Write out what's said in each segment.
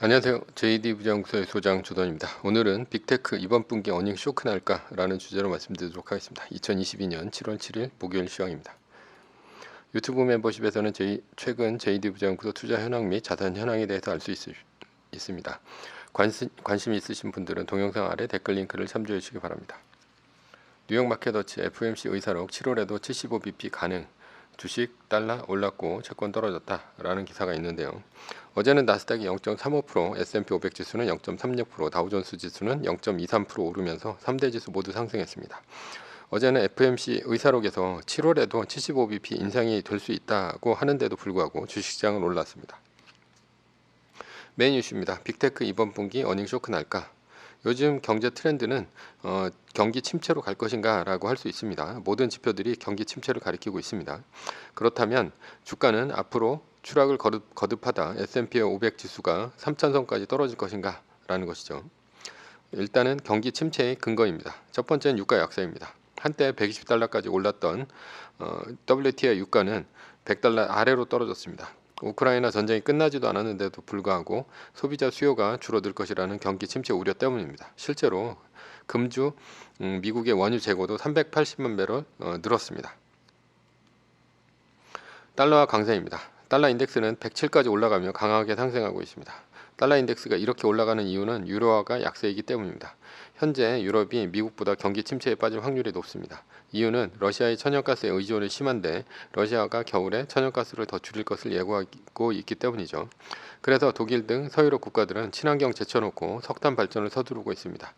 안녕하세요. JD 부장구소의 소장 조던입니다. 오늘은 빅테크 이번 분기 어닝 쇼크 날까? 라는 주제로 말씀드리도록 하겠습니다. 2022년 7월 7일 목요일 시황입니다. 유튜브 멤버십에서는 최근 JD 부장구소 투자 현황 및 자산 현황에 대해서 알 수 있습니다. 관심 있으신 분들은 동영상 아래 댓글 링크를 참조해 주시기 바랍니다. 뉴욕 마켓워치 FOMC 의사록 7월에도 75bp 가능, 주식 달러 올랐고 채권 떨어졌다 라는 기사가 있는데요. 어제는 나스닥이 0.35%, S&P 500 지수는 0.36%, 다우존스 지수는 0.23% 오르면서 3대 지수 모두 상승했습니다. 어제는 FOMC 의사록에서 7월에도 75bp 인상이 될 수 있다고 하는데도 불구하고 주식시장은 올랐습니다. 메인 이슈입니다. 빅테크 이번 분기 어닝 쇼크 날까? 요즘 경제 트렌드는 경기 침체로 갈 것인가 라고 할 수 있습니다. 모든 지표들이 경기 침체를 가리키고 있습니다. 그렇다면 주가는 앞으로 추락을 거듭하다 S&P 500 지수가 3,000선까지 떨어질 것인가 라는 것이죠. 일단은 경기 침체의 근거입니다. 첫 번째는 유가 약세입니다. 한때 120달러까지 올랐던 WTI 유가는 100달러 아래로 떨어졌습니다. 우크라이나 전쟁이 끝나지도 않았는데도 불구하고 소비자 수요가 줄어들 것이라는 경기 침체 우려 때문입니다. 실제로 금주 미국의 원유 재고도 380만 배럴 늘었습니다. 달러와 강세입니다. 달러 인덱스는 107까지 올라가며 강하게 상승하고 있습니다. 달러 인덱스가 이렇게 올라가는 이유는 유로화가 약세이기 때문입니다. 현재 유럽이 미국보다 경기 침체에 빠질 확률이 높습니다. 이유는 러시아의 천연가스에 의존이 심한데 러시아가 겨울에 천연가스를 더 줄일 것을 예고하고 있기 때문이죠. 그래서 독일 등 서유럽 국가들은 친환경 제쳐놓고 석탄 발전을 서두르고 있습니다.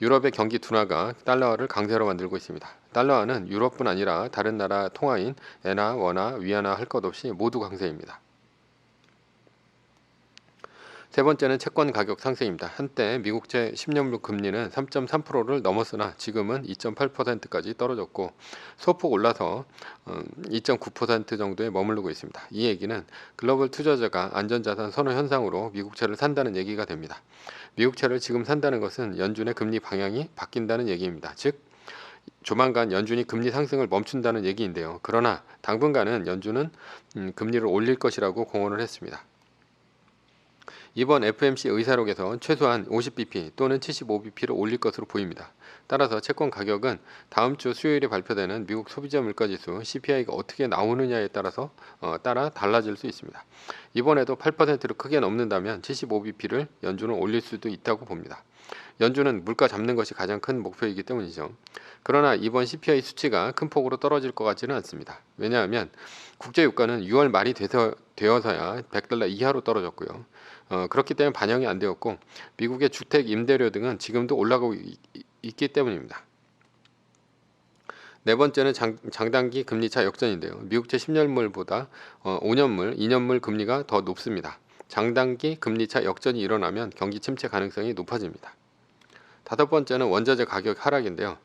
유럽의 경기 둔화가 달러화를 강세로 만들고 있습니다. 달러화는 유럽뿐 아니라 다른 나라 통화인 엔화, 원화, 위안화 할 것 없이 모두 강세입니다. 세 번째는 채권 가격 상승입니다. 한때 미국채 10년물 금리는 3.3%를 넘었으나 지금은 2.8%까지 떨어졌고 소폭 올라서 2.9% 정도에 머무르고 있습니다. 이 얘기는 글로벌 투자자가 안전자산 선호 현상으로 미국채를 산다는 얘기가 됩니다. 미국채를 지금 산다는 것은 연준의 금리 방향이 바뀐다는 얘기입니다. 즉 조만간 연준이 금리 상승을 멈춘다는 얘기인데요. 그러나 당분간은 연준은 금리를 올릴 것이라고 공언을 했습니다. 이번 FOMC 의사록에서 최소한 50bp 또는 75bp를 올릴 것으로 보입니다. 따라서 채권 가격은 다음 주 수요일에 발표되는 미국 소비자 물가지수 CPI가 어떻게 나오느냐에 따라서 따라 달라질 수 있습니다. 이번에도 8%를 크게 넘는다면 75bp를 연준은 올릴 수도 있다고 봅니다. 연준은 물가 잡는 것이 가장 큰 목표이기 때문이죠. 그러나 이번 CPI 수치가 큰 폭으로 떨어질 것 같지는 않습니다. 왜냐하면 국제유가는 6월 말이 되어서야 100달러 이하로 떨어졌고요. 그렇기 때문에 반영이 안 되었고 미국의 주택 임대료 등은 지금도 올라가고 있기 때문입니다. 네 번째는 장단기 금리차 역전인데요. 미국채 10년물보다 5년물, 2년물 금리가 더 높습니다. 장단기 금리차 역전이 일어나면 경기 침체 가능성이 높아집니다. 다섯 번째는 원자재 가격 하락인데요.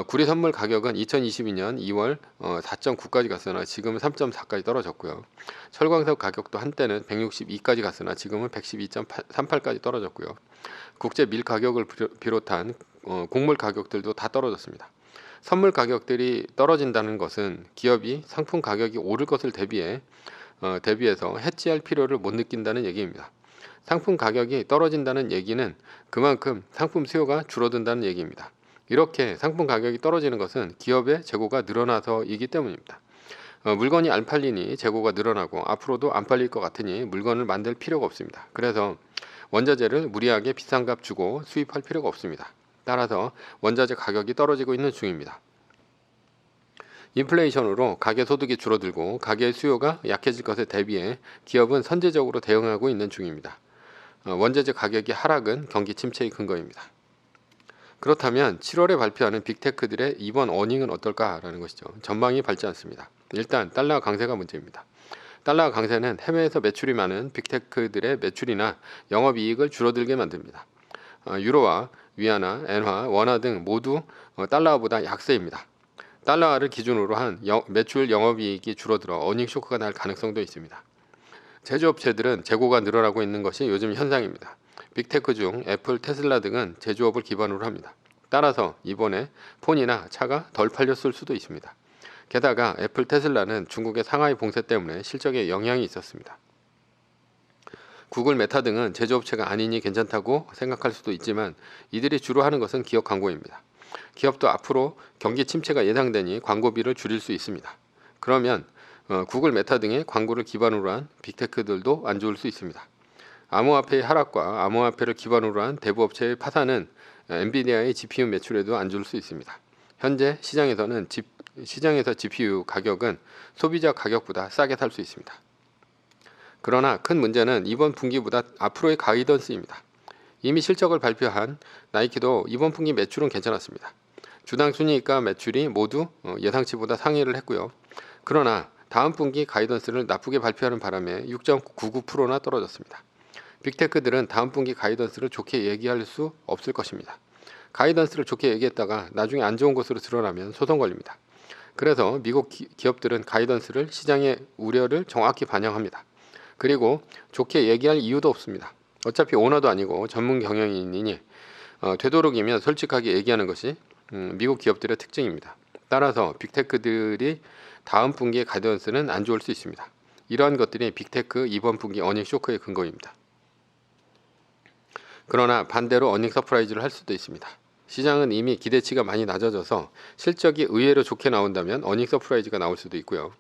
구리 선물 가격은 2022년 2월 4.9까지 갔으나 지금은 3.4까지 떨어졌고요. 철광석 가격도 한때는 162까지 갔으나 지금은 112.38까지 떨어졌고요. 국제 밀 가격을 비롯한 곡물 가격들도 다 떨어졌습니다. 선물 가격들이 떨어진다는 것은 기업이 상품 가격이 오를 것을 대비해서 해지할 필요를 못 느낀다는 얘기입니다. 상품 가격이 떨어진다는 얘기는 그만큼 상품 수요가 줄어든다는 얘기입니다. 이렇게 상품 가격이 떨어지는 것은 기업의 재고가 늘어나서이기 때문입니다. 물건이 안 팔리니 재고가 늘어나고 앞으로도 안 팔릴 것 같으니 물건을 만들 필요가 없습니다. 그래서 원자재를 무리하게 비싼 값 주고 수입할 필요가 없습니다. 따라서 원자재 가격이 떨어지고 있는 중입니다. 인플레이션으로 가계 소득이 줄어들고 가계의 수요가 약해질 것에 대비해 기업은 선제적으로 대응하고 있는 중입니다. 원자재 가격의 하락은 경기 침체의 근거입니다. 그렇다면 7월에 발표하는 빅테크들의 이번 어닝은 어떨까라는 것이죠. 전망이 밝지 않습니다. 일단 달러 강세가 문제입니다. 달러 강세는 해외에서 매출이 많은 빅테크들의 매출이나 영업이익을 줄어들게 만듭니다. 유로화, 위안화, 엔화, 원화 등 모두 달러보다 약세입니다. 달러화를 기준으로 한 매출 영업이익이 줄어들어 어닝 쇼크가 날 가능성도 있습니다. 제조업체들은 재고가 늘어나고 있는 것이 요즘 현상입니다. 빅테크 중 애플, 테슬라 등은 제조업을 기반으로 합니다. 따라서 이번에 폰이나 차가 덜 팔렸을 수도 있습니다. 게다가 애플, 테슬라는 중국의 상하이 봉쇄 때문에 실적에 영향이 있었습니다. 구글, 메타 등은 제조업체가 아니니 괜찮다고 생각할 수도 있지만 이들이 주로 하는 것은 기업 광고입니다. 기업도 앞으로 경기 침체가 예상되니 광고비를 줄일 수 있습니다. 그러면 구글, 메타 등의 광고를 기반으로 한 빅테크들도 안 좋을 수 있습니다. 암호화폐의 하락과 암호화폐를 기반으로 한 대부업체의 파산은 엔비디아의 GPU 매출에도 안 좋을 수 있습니다. 현재 시장에서 GPU 가격은 소비자 가격보다 싸게 살 수 있습니다. 그러나 큰 문제는 이번 분기보다 앞으로의 가이던스입니다. 이미 실적을 발표한 나이키도 이번 분기 매출은 괜찮았습니다. 주당 순이익과 매출이 모두 예상치보다 상회를 했고요. 그러나 다음 분기 가이던스를 나쁘게 발표하는 바람에 6.99%나 떨어졌습니다. 빅테크들은 다음 분기 가이던스를 좋게 얘기할 수 없을 것입니다. 가이던스를 좋게 얘기했다가 나중에 안 좋은 것으로 드러나면 소송 걸립니다. 그래서 미국 기업들은 가이던스를 시장의 우려를 정확히 반영합니다. 그리고 좋게 얘기할 이유도 없습니다. 어차피 오너도 아니고 전문 경영인이니 되도록이면 솔직하게 얘기하는 것이 미국 기업들의 특징입니다. 따라서 빅테크들이 다음 분기의 가이던스는 안 좋을 수 있습니다. 이러한 것들이 빅테크 이번 분기 어닝 쇼크의 근거입니다. 그러나 반대로 어닝 서프라이즈를 할 수도 있습니다. 시장은 이미 기대치가 많이 낮아져서 실적이 의외로 좋게 나온다면 어닝 서프라이즈가 나올 수도 있고요.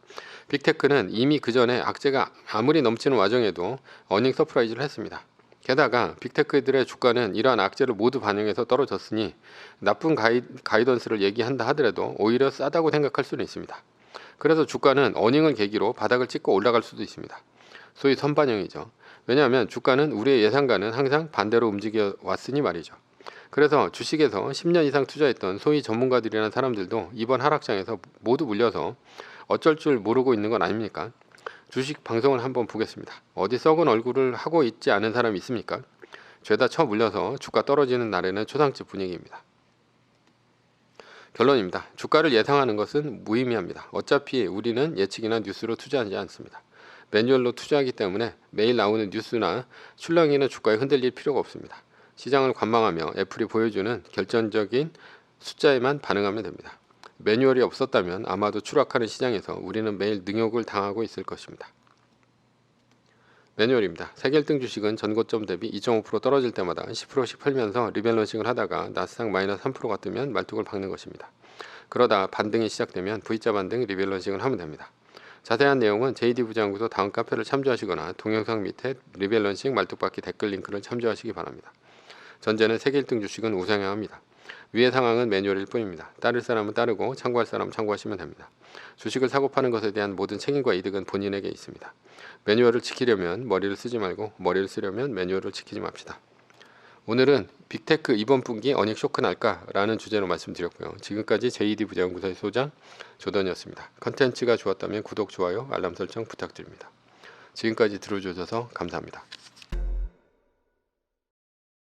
빅테크는 이미 그 전에 악재가 아무리 넘치는 와중에도 어닝 서프라이즈를 했습니다. 게다가 빅테크들의 주가는 이러한 악재를 모두 반영해서 떨어졌으니 나쁜 가이던스를 얘기한다 하더라도 오히려 싸다고 생각할 수는 있습니다. 그래서 주가는 어닝을 계기로 바닥을 찍고 올라갈 수도 있습니다. 소위 선반영이죠. 왜냐하면 주가는 우리의 예상과는 항상 반대로 움직여 왔으니 말이죠. 그래서 주식에서 10년 이상 투자했던 소위 전문가들이라는 사람들도 이번 하락장에서 모두 물려서 어쩔 줄 모르고 있는 건 아닙니까? 주식 방송을 한번 보겠습니다. 어디 썩은 얼굴을 하고 있지 않은 사람이 있습니까? 죄다 쳐 물려서 주가 떨어지는 날에는 초상집 분위기입니다. 결론입니다. 주가를 예상하는 것은 무의미합니다. 어차피 우리는 예측이나 뉴스로 투자하지 않습니다. 매뉴얼로 투자하기 때문에 매일 나오는 뉴스나 출렁이는 주가에 흔들릴 필요가 없습니다. 시장을 관망하며 애플이 보여주는 결정적인 숫자에만 반응하면 됩니다. 매뉴얼이 없었다면 아마도 추락하는 시장에서 우리는 매일 능욕을 당하고 있을 것입니다. 매뉴얼입니다. 세계 1등 주식은 전고점 대비 2.5% 떨어질 때마다 10%씩 팔면서 리밸런싱을 하다가 나스닥 마이너스 3%가 뜨면 말뚝을 박는 것입니다. 그러다 반등이 시작되면 V자 반등 리밸런싱을 하면 됩니다. 자세한 내용은 JD 부장연구소 다음 카페를 참조하시거나 동영상 밑에 리밸런싱 말뚝박기 댓글 링크를 참조하시기 바랍니다. 전제는 세계 1등 주식은 우상향 합니다. 위의 상황은 매뉴얼일 뿐입니다. 따를 사람은 따르고 참고할 사람은 참고하시면 됩니다. 주식을 사고 파는 것에 대한 모든 책임과 이득은 본인에게 있습니다. 매뉴얼을 지키려면 머리를 쓰지 말고 머리를 쓰려면 매뉴얼을 지키지 맙시다. 오늘은 빅테크 이번 분기 어닝 쇼크 날까? 라는 주제로 말씀드렸고요. 지금까지 JD 부장연구소의 소장 조던이었습니다. 컨텐츠가 좋았다면 구독, 좋아요, 알람 설정 부탁드립니다. 지금까지 들어주셔서 감사합니다.